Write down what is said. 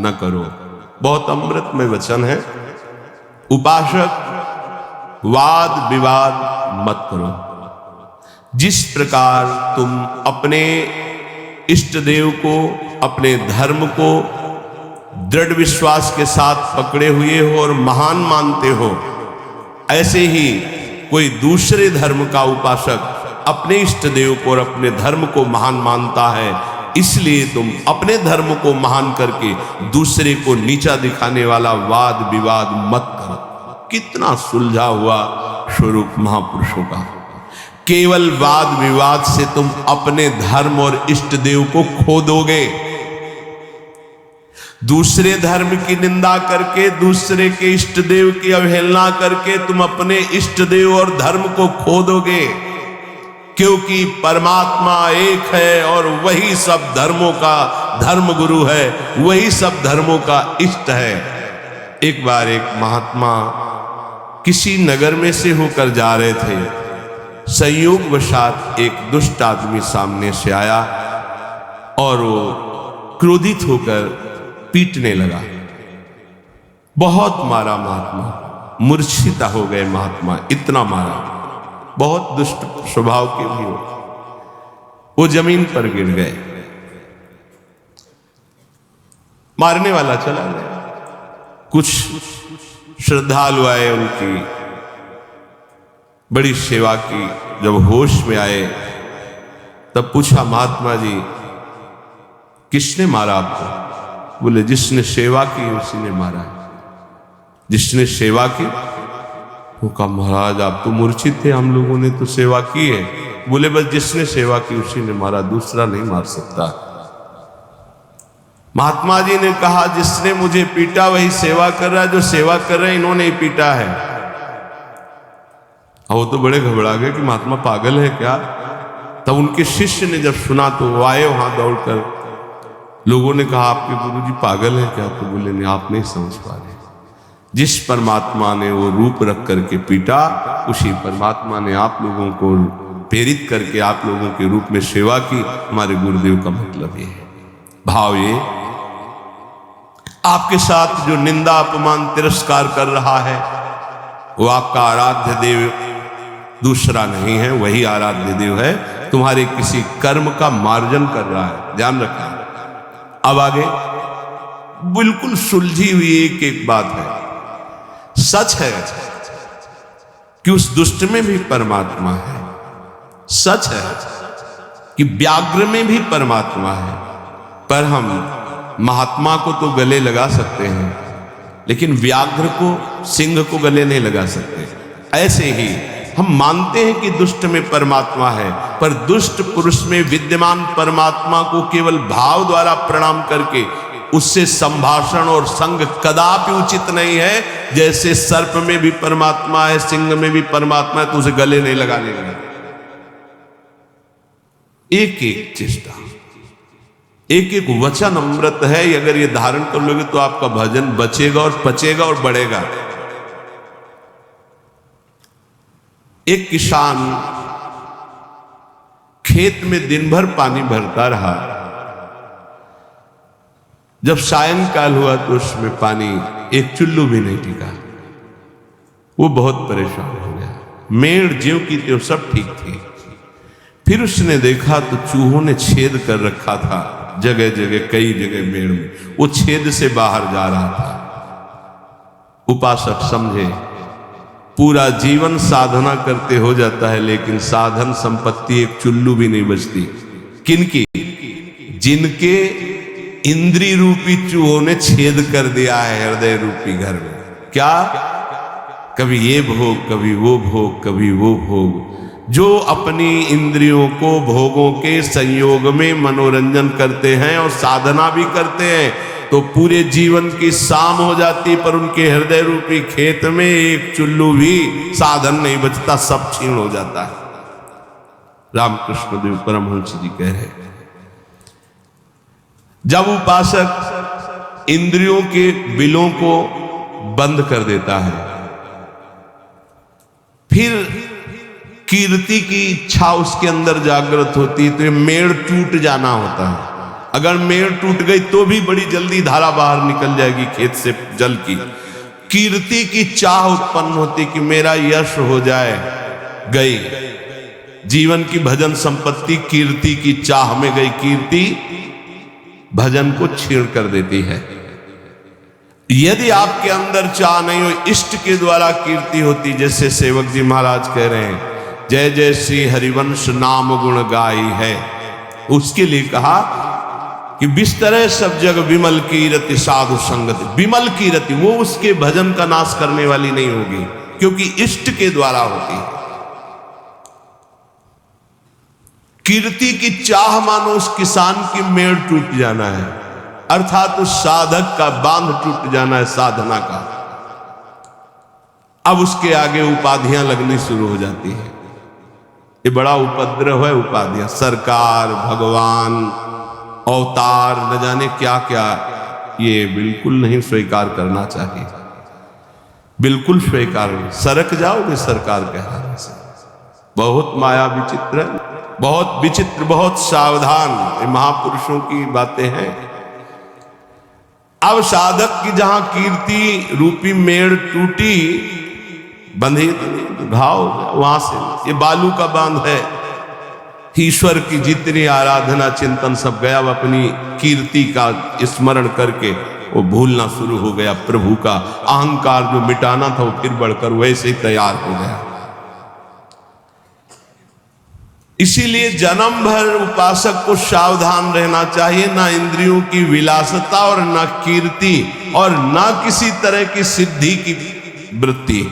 न करो। बहुत अमृतमय वचन है। उपासक, वाद विवाद मत करो। जिस प्रकार तुम अपने इष्ट देव को, अपने धर्म को दृढ़ विश्वास के साथ पकड़े हुए हो और महान मानते हो, ऐसे ही कोई दूसरे धर्म का उपासक अपने इष्ट देव को और अपने धर्म को महान मानता है। इसलिए तुम अपने धर्म को महान करके दूसरे को नीचा दिखाने वाला वाद विवाद मत करो। कितना सुलझा हुआ स्वरूप महापुरुषों का। केवल वाद विवाद से तुम अपने धर्म और इष्ट देव को खो दोगे। दूसरे धर्म की निंदा करके, दूसरे के इष्ट देव की अवहेलना करके तुम अपने इष्ट देव और धर्म को खो दोगे। क्योंकि परमात्मा एक है और वही सब धर्मों का धर्म गुरु है, वही सब धर्मों का इष्ट है। एक बार एक महात्मा किसी नगर में से होकर जा रहे थे। संयोगवशात एक दुष्ट आदमी सामने से आया और वो क्रोधित होकर पीटने लगा। बहुत मारा महात्मा, मूर्छित हो गए महात्मा, इतना मारा। बहुत दुष्ट स्वभाव के भी हो। वो जमीन पर गिर गए। मारने वाला चला गया। कुछ श्रद्धालु आए, उनकी बड़ी सेवा की। जब होश में आए तब पूछा, महात्मा जी किसने मारा आपको? बोले जिसने सेवा की उसी ने मारा है। जिसने सेवा की? वो कहा महाराज आप तो मूर्छित थे, हम लोगों ने तो सेवा की है। बोले बस जिसने सेवा की उसी ने मारा, दूसरा नहीं मार सकता। महात्मा जी ने कहा जिसने मुझे पीटा वही सेवा कर रहा है, जो सेवा कर रहे हैं इन्होंने ही पीटा है। वो तो बड़े घबरा गए कि महात्मा पागल है क्या। तब उनके शिष्य ने जब सुना तो वो आए वहां दौड़कर। लोगों ने कहा आपके गुरुजी पागल है क्या? तो बोले नहीं, आप नहीं समझ पा रहे। जिस परमात्मा ने वो रूप रख करके पीटा, उसी परमात्मा ने आप लोगों को प्रेरित करके आप लोगों के रूप में सेवा की। हमारे गुरुदेव का मतलब ये है। भाव ये, आपके साथ जो निंदा अपमान तिरस्कार कर रहा है वो आपका आराध्य देव दूसरा नहीं है, वही आराध्य देव है। तुम्हारे किसी कर्म का मार्जन कर रहा है, ध्यान रखना। अब आगे बिल्कुल सुलझी हुई एक एक बात है। सच है कि उस दुष्ट में भी परमात्मा है। सच है कि व्याघ्र में भी परमात्मा है। पर हम महात्मा को तो गले लगा सकते हैं, लेकिन व्याघ्र को, सिंह को गले नहीं लगा सकते। ऐसे ही हम मानते हैं कि दुष्ट में परमात्मा है, पर दुष्ट पुरुष में विद्यमान परमात्मा को केवल भाव द्वारा प्रणाम करके उससे संभाषण और संग कदापि उचित नहीं है। जैसे सर्प में भी परमात्मा है, सिंह में भी परमात्मा है, तो उसे गले नहीं लगाने लगा। एक एक चेष्टा, एक एक वचन अमृत है। अगर ये धारण कर लोगे तो आपका भजन बचेगा और पचेगा और बढ़ेगा। एक किसान खेत में दिन भर पानी भरता रहा। जब सायंकाल हुआ तो उसमें पानी एक चुल्लू भी नहीं टिका। वो बहुत परेशान हो गया। मेड़ ज्यों की त्यों सब ठीक थी। फिर उसने देखा तो चूहों ने छेद कर रखा था जगह जगह, कई जगह मेड़ में। वो छेद से बाहर जा रहा था। उपासक समझे, पूरा जीवन साधना करते हो जाता है, लेकिन साधन संपत्ति एक चुल्लू भी नहीं बचती। किनकी? जिनके इंद्री रूपी चूहों ने छेद कर दिया है हृदय रूपी घर में। क्या? कभी ये भोग, कभी वो भोग, कभी वो भोग। जो अपनी इंद्रियों को भोगों के संयोग में मनोरंजन करते हैं और साधना भी करते हैं, तो पूरे जीवन की शाम हो जाती, पर उनके हृदय रूपी खेत में एक चुल्लू भी साधन नहीं बचता, सब छीन हो जाता है। रामकृष्ण देव परमहंस जी कह रहे हैं, जब उपासक इंद्रियों के बिलों को बंद कर देता है, फिर कीर्ति की इच्छा उसके अंदर जागृत होती है, तो ये मेड़ टूट जाना होता है। अगर मेड़ टूट गई तो भी बड़ी जल्दी धारा बाहर निकल जाएगी खेत से जल की। कीर्ति की चाह उत्पन्न होती कि मेरा यश हो जाए, गई जीवन की भजन संपत्ति कीर्ति की चाह में गई। कीर्ति भजन को छीण कर देती है। यदि आपके अंदर चाह नहीं हो, इष्ट के द्वारा कीर्ति होती, जैसे सेवक जी महाराज कह रहे हैं जय जय श्री हरिवंश नाम गुण गाई है, उसके लिए कहा कि बिस्तरे सब जग विमल कीरति साधु संगति। विमल कीरति वो उसके भजन का नाश करने वाली नहीं होगी, क्योंकि इष्ट के द्वारा होती है। कीर्ति की चाह मानो उस किसान की मेड़ टूट जाना है, अर्थात उस साधक का बांध टूट जाना है साधना का। अब उसके आगे उपाधियां लगनी शुरू हो जाती है। ये बड़ा उपद्रव है उपाधियां, सरकार, भगवान, अवतार, न जाने क्या क्या। ये बिल्कुल नहीं स्वीकार करना चाहिए, बिल्कुल स्वीकार नहीं। सरक जाओगे सरकार कहलाने से। बहुत माया विचित्र, बहुत विचित्र, बहुत सावधान। ये महापुरुषों की बातें हैं। अब साधक की जहां कीर्ति रूपी मेड़ टूटी, बंधे घाव, वहां से ये बालू का बांध है। ईश्वर की जितनी आराधना चिंतन सब गया, वो अपनी कीर्ति का स्मरण करके वो भूलना शुरू हो गया। प्रभु का अहंकार जो मिटाना था वो फिर बढ़कर वैसे ही तैयार हो गया। इसीलिए जन्म भर उपासक को सावधान रहना चाहिए, ना इंद्रियों की विलासता और ना कीर्ति और ना किसी तरह की सिद्धि की वृत्ति।